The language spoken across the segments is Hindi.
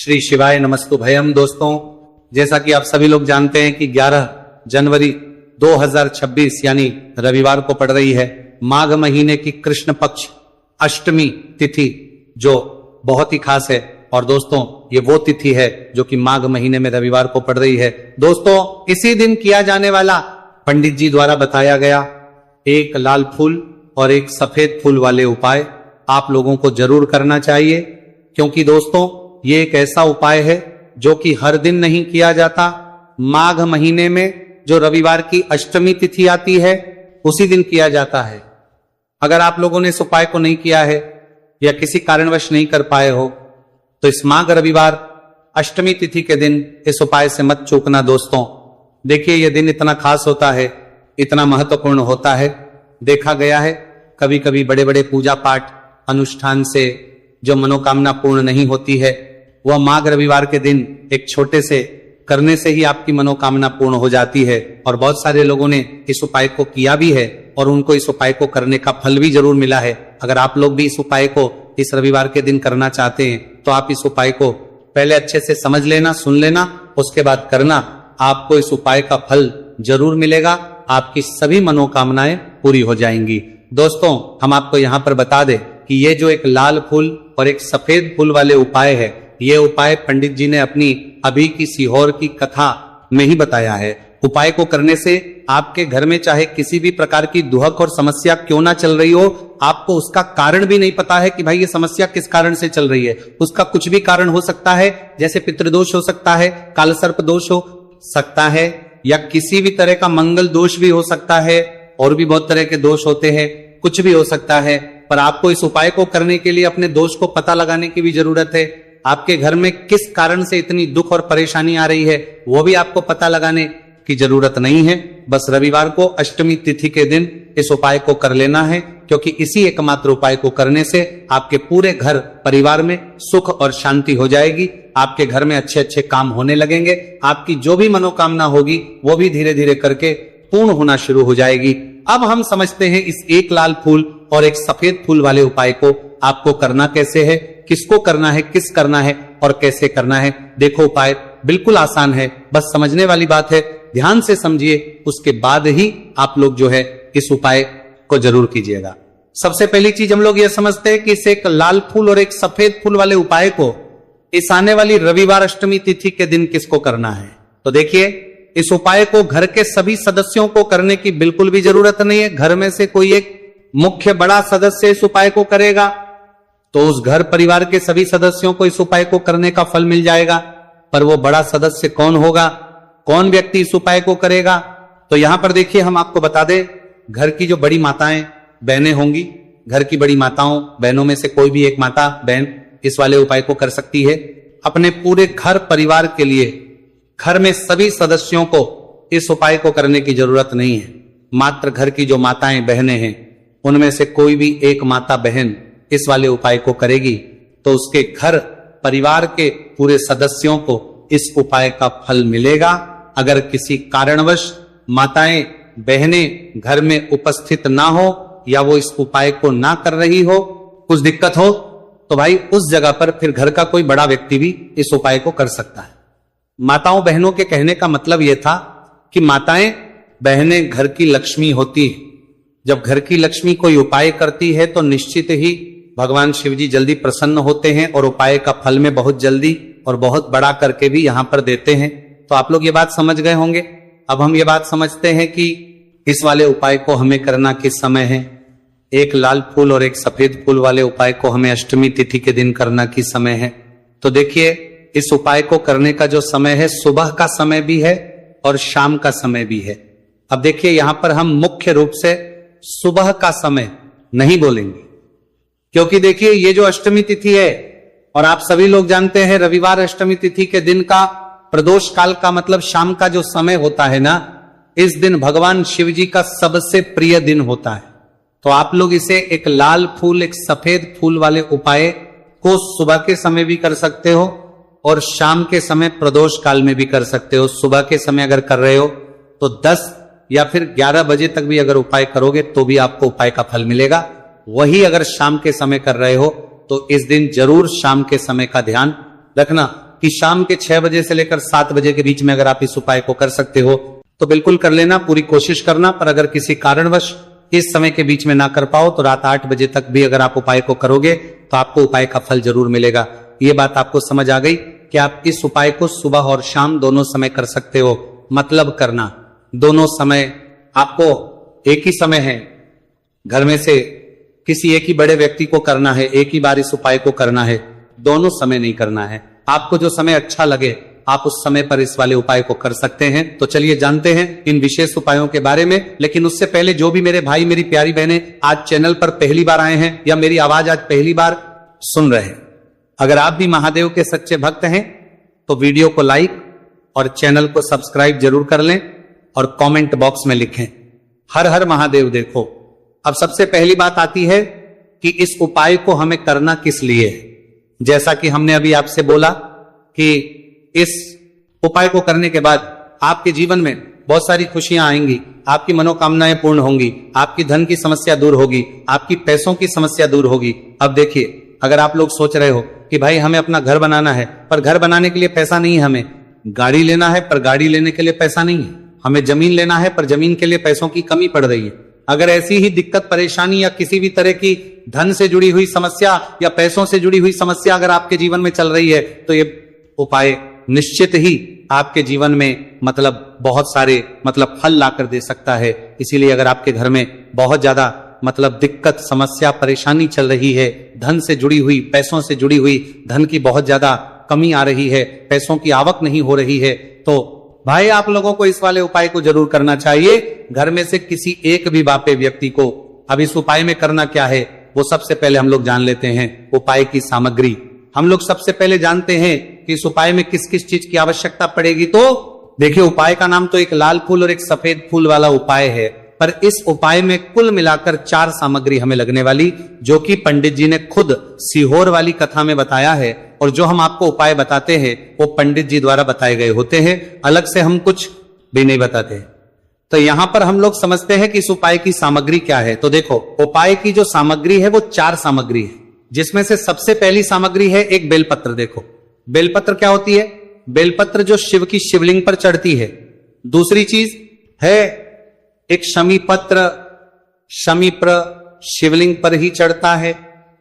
श्री शिवाय नमस्तुभयम। दोस्तों, जैसा कि आप सभी लोग जानते हैं कि 11 जनवरी 2026 यानी रविवार को पड़ रही है माघ महीने की कृष्ण पक्ष अष्टमी तिथि, जो बहुत ही खास है। और दोस्तों, ये वो तिथि है जो कि माघ महीने में रविवार को पड़ रही है। दोस्तों, इसी दिन किया जाने वाला पंडित जी द्वारा बताया गया एक लाल फूल और एक सफेद फूल वाले उपाय आप लोगों को जरूर करना चाहिए, क्योंकि दोस्तों ये एक ऐसा उपाय है जो कि हर दिन नहीं किया जाता। माघ महीने में जो रविवार की अष्टमी तिथि आती है उसी दिन किया जाता है। अगर आप लोगों ने इस उपाय को नहीं किया है या किसी कारणवश नहीं कर पाए हो तो इस माघ रविवार अष्टमी तिथि के दिन इस उपाय से मत चूकना। दोस्तों देखिए, यह दिन इतना खास होता है, इतना महत्वपूर्ण होता है। देखा गया है कभी कभी बड़े बड़े पूजा पाठ अनुष्ठान से जो मनोकामना पूर्ण नहीं होती है, वह माघ रविवार के दिन एक छोटे से करने से ही आपकी मनोकामना पूर्ण हो जाती है। और बहुत सारे लोगों ने इस उपाय को किया भी है और उनको इस उपाय को करने का फल भी जरूर मिला है। अगर आप लोग भी इस उपाय को इस रविवार के दिन करना चाहते हैं तो आप इस उपाय को पहले अच्छे से समझ लेना, सुन लेना, उसके बाद करना। आपको इस उपाय का फल जरूर मिलेगा, आपकी सभी मनोकामनाएं पूरी हो जाएंगी। दोस्तों, हम आपको यहाँ पर बता दें कि ये जो एक लाल फूल और एक सफेद फूल वाले उपाय है, ये उपाय पंडित जी ने अपनी अभी की सीहोर की कथा में ही बताया है। उपाय को करने से आपके घर में चाहे किसी भी प्रकार की दुहक और समस्या क्यों ना चल रही हो, आपको उसका कारण भी नहीं पता है कि भाई ये समस्या किस कारण से चल रही है। उसका कुछ भी कारण हो सकता है, जैसे पितृदोष हो सकता है, काल सर्प दोष हो सकता है, या किसी भी तरह का मंगल दोष भी हो सकता है, और भी बहुत तरह के दोष होते हैं, कुछ भी हो सकता है। पर आपको इस उपाय को करने के लिए अपने दोष को पता लगाने की भी जरूरत है। आपके घर में किस कारण से इतनी दुख और परेशानी आ रही है वो भी आपको पता लगाने की जरूरत नहीं है। बस रविवार को अष्टमी तिथि के दिन इस उपाय को कर लेना है, क्योंकि इसी एकमात्र उपाय को करने से आपके पूरे घर परिवार में सुख और शांति हो जाएगी। आपके घर में अच्छे अच्छे काम होने लगेंगे, आपकी जो भी मनोकामना होगी वो भी धीरे धीरे करके पूर्ण होना शुरू हो जाएगी। अब हम समझते हैं इस एक लाल फूल और एक सफेद फूल वाले उपाय को आपको करना कैसे है, किसको करना है, किस करना है और कैसे करना है। देखो, उपाय बिल्कुल आसान है, बस समझने वाली बात है। ध्यान से समझिए, उसके बाद ही आप लोग जो है इस उपाय को जरूर कीजिएगा। सबसे पहली चीज हम लोग ये समझते हैं कि इस एक लाल फूल और एक सफेद फूल वाले उपाय को इस आने वाली रविवार अष्टमी तिथि के दिन किसको करना है। तो देखिए, इस उपाय को घर के सभी सदस्यों को करने की बिल्कुल भी जरूरत नहीं है। घर में से कोई एक मुख्य बड़ा सदस्य इस उपाय को करेगा तो उस घर परिवार के सभी सदस्यों को इस उपाय को करने का फल मिल जाएगा। पर वो बड़ा सदस्य कौन होगा, कौन व्यक्ति इस उपाय को करेगा, तो यहां पर देखिए हम आपको बता दें, घर की जो बड़ी माताएं बहनें होंगी, घर की बड़ी माताओं बहनों में से कोई भी एक माता बहन इस वाले उपाय को कर सकती है। अपने पूरे घर परिवार के लिए घर में सभी सदस्यों को इस उपाय को करने की जरूरत नहीं है। मात्र घर की जो माताएं बहनें हैं उनमें से कोई भी एक माता बहन इस वाले उपाय को करेगी तो उसके घर परिवार के पूरे सदस्यों को इस उपाय का फल मिलेगा। अगर किसी कारणवश माताएं बहनें घर में उपस्थित ना हो या वो इस उपाय को ना कर रही हो, कुछ दिक्कत हो, तो भाई उस जगह पर फिर घर का कोई बड़ा व्यक्ति भी इस उपाय को कर सकता है। माताओं बहनों के कहने का मतलब यह था कि माताएं बहनें घर की लक्ष्मी होती है। जब घर की लक्ष्मी कोई उपाय करती है तो निश्चित ही भगवान शिव जी जल्दी प्रसन्न होते हैं और उपाय का फल में बहुत जल्दी और बहुत बड़ा करके भी यहां पर देते हैं। तो आप लोग ये बात समझ गए होंगे। अब हम ये बात समझते हैं कि इस वाले उपाय को हमें करना किस समय है। एक लाल फूल और एक सफेद फूल वाले उपाय को हमें अष्टमी तिथि के दिन करना किस समय है। तो देखिए, इस उपाय को करने का जो समय है, सुबह का समय भी है और शाम का समय भी है। अब देखिए, यहां पर हम मुख्य रूप से सुबह का समय नहीं बोलेंगे, क्योंकि देखिए ये जो अष्टमी तिथि है, और आप सभी लोग जानते हैं रविवार अष्टमी तिथि के दिन का प्रदोष काल का मतलब शाम का जो समय होता है ना, इस दिन भगवान शिव जी का सबसे प्रिय दिन होता है। तो आप लोग इसे एक लाल फूल एक सफेद फूल वाले उपाय को सुबह के समय भी कर सकते हो और शाम के समय प्रदोष काल में भी कर सकते हो। सुबह के समय अगर कर रहे हो तो 10 या फिर 11 बजे तक भी अगर उपाय करोगे तो भी आपको उपाय का फल मिलेगा। वही अगर शाम के समय कर रहे हो तो इस दिन जरूर शाम के समय का ध्यान रखना। कि शाम के 6 बजे से लेकर 7 बजे के बीच में अगर आप इस उपाय को कर सकते हो तो बिल्कुल कर लेना, पूरी कोशिश करना। पर अगर किसी कारणवश इस समय के बीच में ना कर पाओ तो रात 8 बजे तक भी अगर आप उपाय को करोगे तो आपको उपाय का फल जरूर मिलेगा। ये बात आपको समझ आ गई कि आप इस उपाय को सुबह और शाम दोनों समय कर सकते हो। मतलब करना दोनों समय, आपको एक ही समय है, घर में से किसी एक ही बड़े व्यक्ति को करना है, एक ही बार इस उपाय को करना है, दोनों समय नहीं करना है। आपको जो समय अच्छा लगे आप उस समय पर इस वाले उपाय को कर सकते हैं। तो चलिए जानते हैं इन विशेष उपायों के बारे में। लेकिन उससे पहले जो भी मेरे भाई मेरी प्यारी बहनें आज चैनल पर पहली बार आए हैं या मेरी आवाज आज पहली बार सुन रहे हैं, अगर आप भी महादेव के सच्चे भक्त हैं तो वीडियो को लाइक और चैनल को सब्सक्राइब जरूर कर लें और कमेंट बॉक्स में लिखें हर हर महादेव। देखो, अब सबसे पहली बात आती है कि इस उपाय को हमें करना किस लिए है। जैसा कि हमने अभी आपसे बोला कि इस उपाय को करने के बाद आपके जीवन में बहुत सारी खुशियां आएंगी, आपकी मनोकामनाएं पूर्ण होंगी, आपकी धन की समस्या दूर होगी, आपकी पैसों की समस्या दूर होगी। अब देखिए, अगर आप लोग सोच रहे हो कि भाई हमें अपना घर बनाना है पर घर बनाने के लिए पैसा नहीं है, हमें गाड़ी लेना है पर गाड़ी लेने के लिए पैसा नहीं है, हमें जमीन लेना है पर जमीन के लिए पैसों की कमी पड़ रही है, अगर ऐसी ही दिक्कत परेशानी या किसी भी तरह की धन से जुड़ी हुई समस्या या पैसों से जुड़ी हुई समस्या अगर आपके जीवन में चल रही है तो ये उपाय निश्चित ही आपके जीवन में बहुत सारे फल लाकर दे सकता है। इसीलिए अगर आपके घर में बहुत ज्यादा दिक्कत समस्या परेशानी चल रही है, धन से जुड़ी हुई पैसों से जुड़ी हुई धन की बहुत ज्यादा कमी आ रही है, पैसों की आवक नहीं हो रही है, तो भाई आप लोगों को इस वाले उपाय को जरूर करना चाहिए। घर में से किसी एक भी बापे व्यक्ति को। अब इस उपाय में करना क्या है वो सबसे पहले हम लोग जान लेते हैं। उपाय की सामग्री हम लोग सबसे पहले जानते हैं कि इस उपाय में किस किस चीज की आवश्यकता पड़ेगी। तो देखिए, उपाय का नाम तो एक लाल फूल और एक सफेद फूल वाला उपाय है, पर इस उपाय में कुल मिलाकर 4 सामग्री हमें लगने वाली, जो कि पंडित जी ने खुद सीहोर वाली कथा में बताया है। और जो हम आपको उपाय बताते हैं वो पंडित जी द्वारा बताए गए होते हैं, अलग से हम कुछ भी नहीं बताते। तो यहां पर हम लोग समझते हैं कि इस उपाय की सामग्री क्या है। तो देखो, उपाय की जो सामग्री है वो 4 सामग्री है, जिसमें से सबसे पहली सामग्री है एक बेलपत्र। देखो, बेलपत्र क्या होती है? बेलपत्र जो शिव की शिवलिंग पर चढ़ती है। दूसरी चीज है एक शमी पत्र, शमीप्र शिवलिंग पर ही चढ़ता है।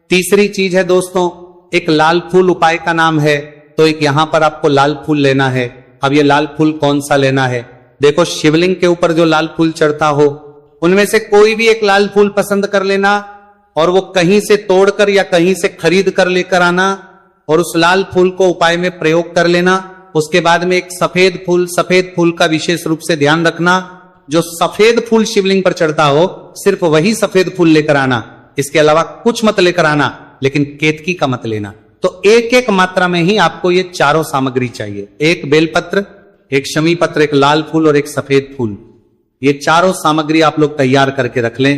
तीसरी चीज है दोस्तों एक लाल फूल, उपाय का नाम है, तो एक यहां पर आपको लाल फूल लेना है। अब ये लाल फूल कौन सा लेना है? देखो, शिवलिंग के ऊपर जो लाल फूल चढ़ता हो उनमें से कोई भी एक लाल फूल पसंद कर लेना और वो कहीं से तोड़कर या कहीं से खरीद कर लेकर आना और उस लाल फूल को उपाय में प्रयोग कर लेना। उसके बाद में एक सफेद फूल का विशेष रूप से ध्यान रखना, जो सफेद फूल शिवलिंग पर चढ़ता हो सिर्फ वही सफेद फूल लेकर आना, इसके अलावा कुछ मत लेकर आना, लेकिन केतकी का मत लेना। तो एक एक मात्रा में ही आपको ये चारों सामग्री चाहिए, एक बेलपत्र, एक शमी पत्र, एक लाल फूल और एक सफेद फूल। ये चारों सामग्री आप लोग तैयार करके रख लें।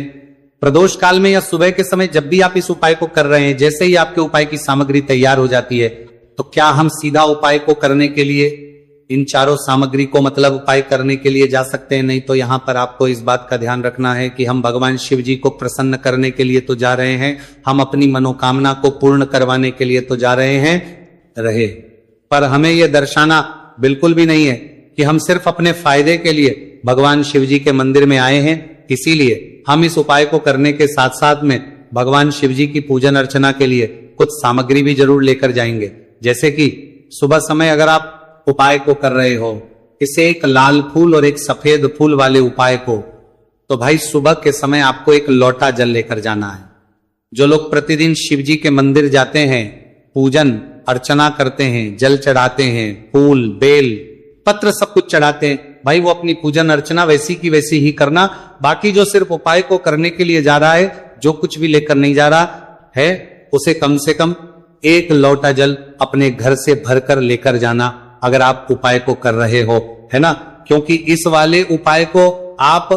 प्रदोष काल में या सुबह के समय जब भी आप इस उपाय को कर रहे हैं, जैसे ही आपके उपाय की सामग्री तैयार हो जाती है तो क्या हम सीधा उपाय को करने के लिए इन चारों सामग्री को उपाय करने के लिए जा सकते हैं? नहीं। तो यहां पर आपको इस बात का ध्यान रखना है कि हम भगवान शिव जी को प्रसन्न करने के लिए तो जा रहे हैं, हम अपनी मनोकामना को पूर्ण करवाने के लिए तो जा रहे हैं पर हमें यह दर्शाना बिल्कुल भी नहीं है कि हम सिर्फ अपने फायदे के लिए भगवान शिव जी के मंदिर में आए हैं। इसीलिए हम इस उपाय को करने के साथ साथ में भगवान शिव जी की पूजन अर्चना के लिए कुछ सामग्री भी जरूर लेकर जाएंगे। जैसे कि सुबह समय अगर आप उपाय को कर रहे हो, इसे एक लाल फूल और एक सफेद फूल वाले उपाय को, तो भाई सुबह के समय आपको एक लोटा जल लेकर जाना है। जो लोग प्रतिदिन शिव जी के मंदिर जाते हैं, पूजन अर्चना करते हैं, जल चढ़ाते हैं, फूल बेल पत्र सब कुछ चढ़ाते हैं, भाई वो अपनी पूजन अर्चना वैसी की वैसी ही करना। बाकी जो सिर्फ उपाय को करने के लिए जा रहा है, जो कुछ भी लेकर नहीं जा रहा है, उसे कम से कम एक लोटा जल अपने घर से भरकर लेकर जाना अगर आप उपाय को कर रहे हो, है ना। क्योंकि इस वाले उपाय को आप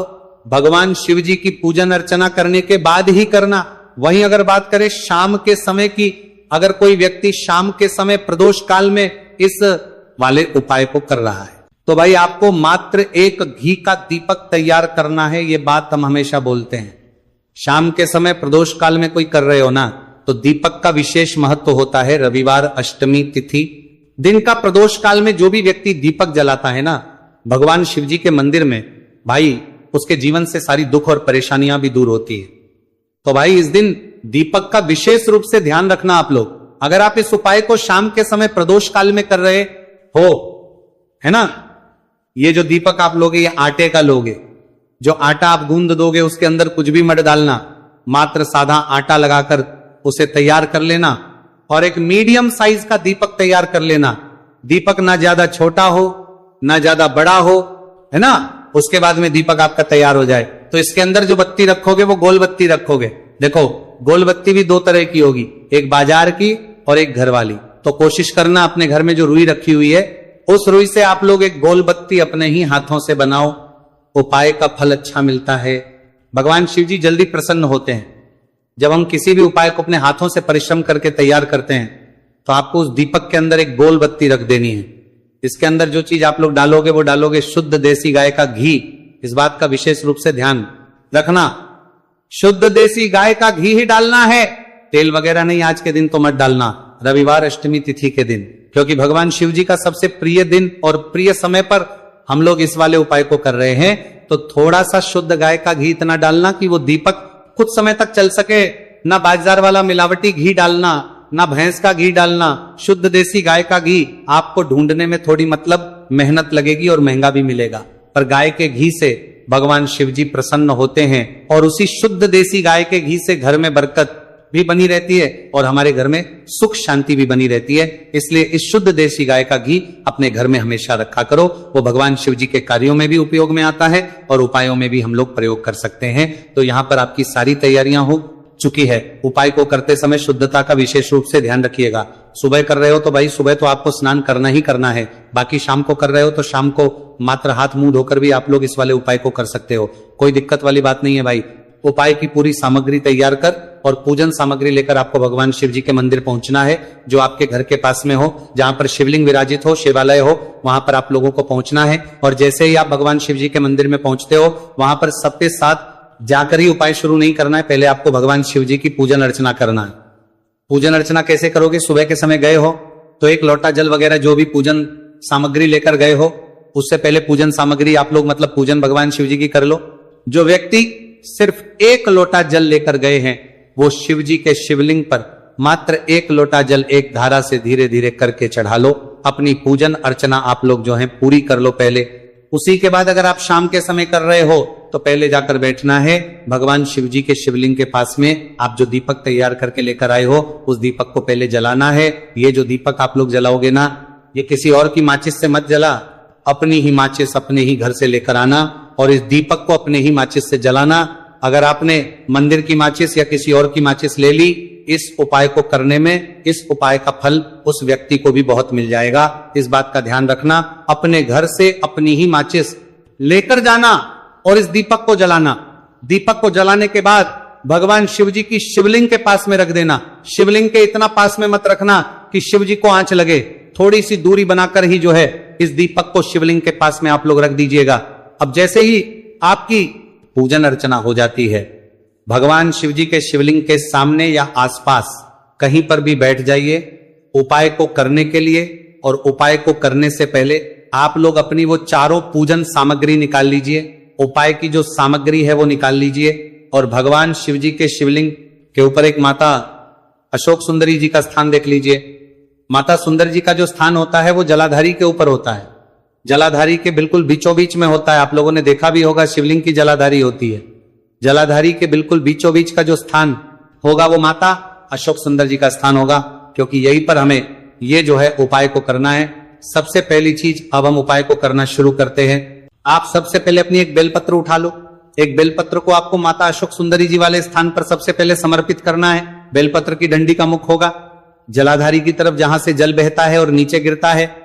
भगवान शिव जी की पूजन अर्चना करने के बाद ही करना। वहीं अगर बात करें शाम के समय की, अगर कोई व्यक्ति शाम के समय प्रदोष काल में इस वाले उपाय को कर रहा है तो भाई आपको मात्र एक घी का दीपक तैयार करना है। ये बात हम हमेशा बोलते हैं, शाम के समय प्रदोष काल में कोई कर रहे हो ना, तो दीपक का विशेष महत्व होता है। रविवार अष्टमी तिथि दिन का प्रदोष काल में जो भी व्यक्ति दीपक जलाता है ना भगवान शिव जी के मंदिर में, भाई उसके जीवन से सारी दुख और परेशानियां भी दूर होती है। तो भाई इस दिन दीपक का विशेष रूप से ध्यान रखना आप लोग। अगर आप इस उपाय को शाम के समय प्रदोष काल में कर रहे हो, है ना, ये जो दीपक आप लोगे ये आटे का लोगे। जो आटा आप गूंद दोगे उसके अंदर कुछ भी मत डालना, मात्र साधा आटा लगाकर उसे तैयार कर लेना और एक मीडियम साइज का दीपक तैयार कर लेना। दीपक ना ज्यादा छोटा हो ना ज्यादा बड़ा हो, है ना। उसके बाद में दीपक आपका तैयार हो जाए तो इसके अंदर जो बत्ती रखोगे वो गोल बत्ती रखोगे। देखो गोल बत्ती भी दो तरह की होगी, एक बाजार की और एक घर वाली। तो कोशिश करना अपने घर में जो रुई रखी हुई है उस रुई से आप लोग एक गोल बत्ती अपने ही हाथों से बनाओ। उपाय का फल अच्छा मिलता है। भगवान शिव जी जल्दी प्रसन्न होते हैं। जब हम किसी भी उपाय को अपने हाथों से परिश्रम करके तैयार करते हैं तो आपको उस दीपक के अंदर एक गोल बत्ती रख देनी है। इसके अंदर जो चीज आप लोग डालोगे वो डालोगे शुद्ध देसी गाय का घी। इस बात का विशेष रूप से ध्यान रखना, शुद्ध देसी गाय का घी ही डालना है, तेल वगैरह नहीं। आज के दिन तो मत डालना, रविवार अष्टमी तिथि के दिन, क्योंकि भगवान शिव जी का सबसे प्रिय दिन और प्रिय समय पर हम लोग इस वाले उपाय को कर रहे हैं। तो थोड़ा सा शुद्ध गाय का घी इतना डालना कि वो दीपक कुछ समय तक चल सके। ना बाजार वाला मिलावटी घी डालना, ना भैंस का घी डालना, शुद्ध देसी गाय का घी। आपको ढूंढने में थोड़ी मतलब मेहनत लगेगी और महंगा भी मिलेगा, पर गाय के घी से भगवान शिव जी प्रसन्न होते हैं और उसी शुद्ध देसी गाय के घी से घर में बरकत भी बनी रहती है और हमारे घर में सुख शांति भी बनी रहती है। इसलिए इस शुद्ध देसी गाय का घी अपने घर में हमेशा रखा करो। वो भगवान शिव जी के कार्यों में भी उपयोग में आता है और उपायों में भी हम लोग प्रयोग कर सकते हैं। तो यहाँ पर आपकी सारी तैयारियां हो चुकी है। उपाय को करते समय शुद्धता का विशेष रूप से ध्यान रखिएगा। सुबह कर रहे हो तो भाई सुबह तो आपको स्नान करना ही करना है। बाकी शाम को कर रहे हो तो शाम को मात्र हाथ मुंह धोकर भी आप लोग इस वाले उपाय को कर सकते हो। कोई दिक्कत वाली बात नहीं है भाई। उपाय की पूरी सामग्री तैयार कर और पूजन सामग्री लेकर आपको भगवान शिव जी के मंदिर पहुंचना है, जो आपके घर के पास में हो, जहां पर शिवलिंग विराजित हो, शिवालय हो, वहां पर आप लोगों को पहुंचना है। और जैसे ही आप भगवान शिव जी के मंदिर में पहुंचते हो वहां पर सबके साथ जाकर ही उपाय शुरू नहीं करना है। पहले आपको भगवान शिव जी की पूजन अर्चना करना है। पूजन अर्चना कैसे करोगे? सुबह के समय गए हो तो एक लोटा जल वगैरह जो भी पूजन सामग्री लेकर गए हो उससे पहले पूजन सामग्री आप लोग मतलब पूजन भगवान शिव जी की कर लो। जो व्यक्ति सिर्फ एक लोटा जल लेकर गए हैं वो शिव जी के शिवलिंग पर मात्र एक लोटा जल एक धारा से धीरे धीरे करके चढ़ा लो। अपनी पूजन अर्चना आप लोग जो है पूरी कर लो पहले। उसी के बाद अगर आप शाम के समय कर रहे हो तो पहले जाकर बैठना है भगवान शिव जी के शिवलिंग के पास में। आप जो दीपक तैयार करके लेकर आए हो उस दीपक को पहले जलाना है। ये जो दीपक आप लोग जलाओगे ना, ये किसी और की माचिस से मत जला, अपनी ही माचिस अपने ही घर से लेकर आना और इस दीपक को अपने ही माचिस से जलाना। अगर आपने मंदिर की माचिस या किसी और की माचिस ले ली, इस उपाय को करने में इस उपाय का फल उस व्यक्ति को भी बहुत मिल जाएगा। इस बात का ध्यान रखना। अपने घर से अपनी ही माचिस लेकर जाना और इस दीपक को जलाना। दीपक को जलाने के बाद भगवान शिव जी की शिवलिंग के पास में रख देना। शिवलिंग के इतना पास में मत रखना कि शिव जी को आंच लगे, थोड़ी सी दूरी बनाकर ही जो है इस दीपक को शिवलिंग के पास में आप लोग रख दीजिएगा। अब जैसे ही आपकी पूजन अर्चना हो जाती है, भगवान शिव जी के शिवलिंग के सामने या आसपास कहीं पर भी बैठ जाइए उपाय को करने के लिए। और उपाय को करने से पहले आप लोग अपनी वो चारों पूजन सामग्री निकाल लीजिए। उपाय की जो सामग्री है वो निकाल लीजिए और भगवान शिव जी के शिवलिंग के ऊपर एक माता अशोक सुंदरी जी का स्थान देख लीजिए। माता सुंदर जी का जो स्थान होता है वो जलाधारी के ऊपर होता है। जलाधारी के बिल्कुल बीचों बीच में होता है। आप लोगों ने देखा भी होगा शिवलिंग की जलाधारी होती है। जलाधारी के बिल्कुल बीचों बीच का जो स्थान होगा वो माता अशोक सुंदर जी का स्थान होगा, क्योंकि यहीं पर हमें ये जो है उपाय को करना है। सबसे पहली चीज अब हम उपाय को करना शुरू करते हैं। आप सबसे पहले अपनी एक बेलपत्र उठा लो। एक बेलपत्र को आपको माता अशोक सुंदरी जी वाले स्थान पर सबसे पहले समर्पित करना है। बेलपत्र की डंडी का मुख होगा जलाधारी की तरफ जहां से जल बहता है और नीचे गिरता है,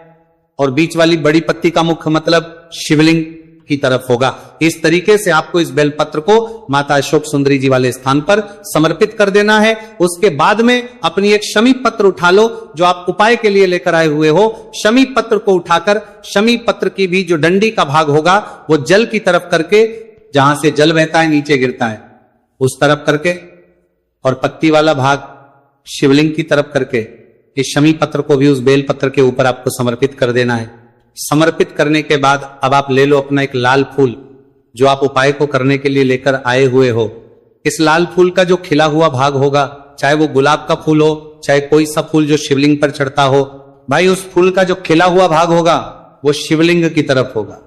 और बीच वाली बड़ी पत्ती का मुख मतलब शिवलिंग की तरफ होगा। इस तरीके से आपको इस बेलपत्र को माता अशोक सुंदरी जी वाले स्थान पर समर्पित कर देना है। उसके बाद में अपनी एक शमी पत्र उठा लो जो आप उपाय के लिए लेकर आए हुए हो। शमी पत्र को उठाकर शमी पत्र की भी जो डंडी का भाग होगा वो जल की तरफ करके, जहां से जल बहता है नीचे गिरता है उस तरफ करके, और पत्ती वाला भाग शिवलिंग की तरफ करके इस शमी पत्र को भी उस बेल पत्र के ऊपर आपको समर्पित कर देना है। समर्पित करने के बाद अब आप ले लो अपना एक लाल फूल जो आप उपाय को करने के लिए लेकर आए हुए हो। इस लाल फूल का जो खिला हुआ भाग होगा, चाहे वो गुलाब का फूल हो, चाहे कोई सा फूल जो शिवलिंग पर चढ़ता हो, भाई उस फूल का जो खिला हुआ भाग होगा वो शिवलिंग की तरफ होगा।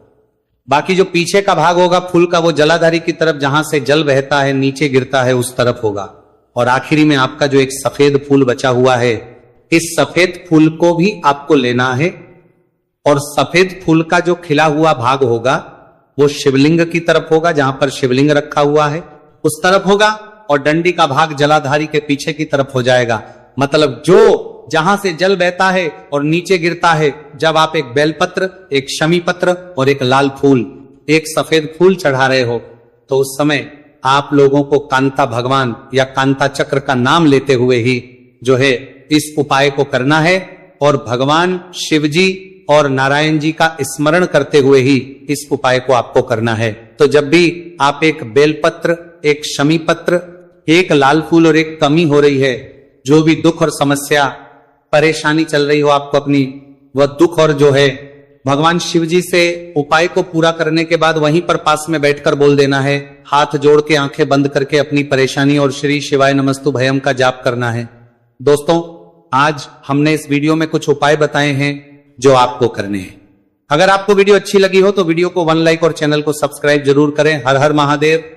बाकी जो पीछे का भाग होगा फूल का, वो जलाधारी की तरफ, जहां से जल बहता है नीचे गिरता है उस तरफ होगा। और आखिरी में आपका जो एक सफेद फूल बचा हुआ है, इस सफेद फूल को भी आपको लेना है और सफेद फूल का जो खिला हुआ भाग होगा वो शिवलिंग की तरफ होगा, जहां पर शिवलिंग रखा हुआ है उस तरफ होगा, और डंडी का भाग जलाधारी के पीछे की तरफ हो जाएगा। मतलब जो जहां से जल बहता है और नीचे गिरता है, जब आप एक बेलपत्र, एक शमी पत्र और एक लाल फूल, एक सफेद फूल चढ़ा रहे हो, तो उस समय आप लोगों को कांता भगवान या कांता चक्र का नाम लेते हुए ही जो है इस उपाय को करना है और भगवान शिव जी और नारायण जी का स्मरण करते हुए ही इस उपाय को आपको करना है। तो जब भी आप एक बेलपत्र, एक शमी पत्र, एक लाल फूल और एक कमी हो रही है, जो भी दुख और समस्या परेशानी चल रही हो आपको अपनी, वह दुख और जो है भगवान शिव जी से उपाय को पूरा करने के बाद वहीं पर पास में बैठकर बोल देना है, हाथ जोड़ के आंखें बंद करके अपनी परेशानी और श्री शिवाय नमस्तु भयम का जाप करना है। दोस्तों, आज हमने इस वीडियो में कुछ उपाय बताए हैं जो आपको करने हैं। अगर आपको वीडियो अच्छी लगी हो तो वीडियो को 1 लाइक और चैनल को सब्सक्राइब जरूर करें। हर हर महादेव।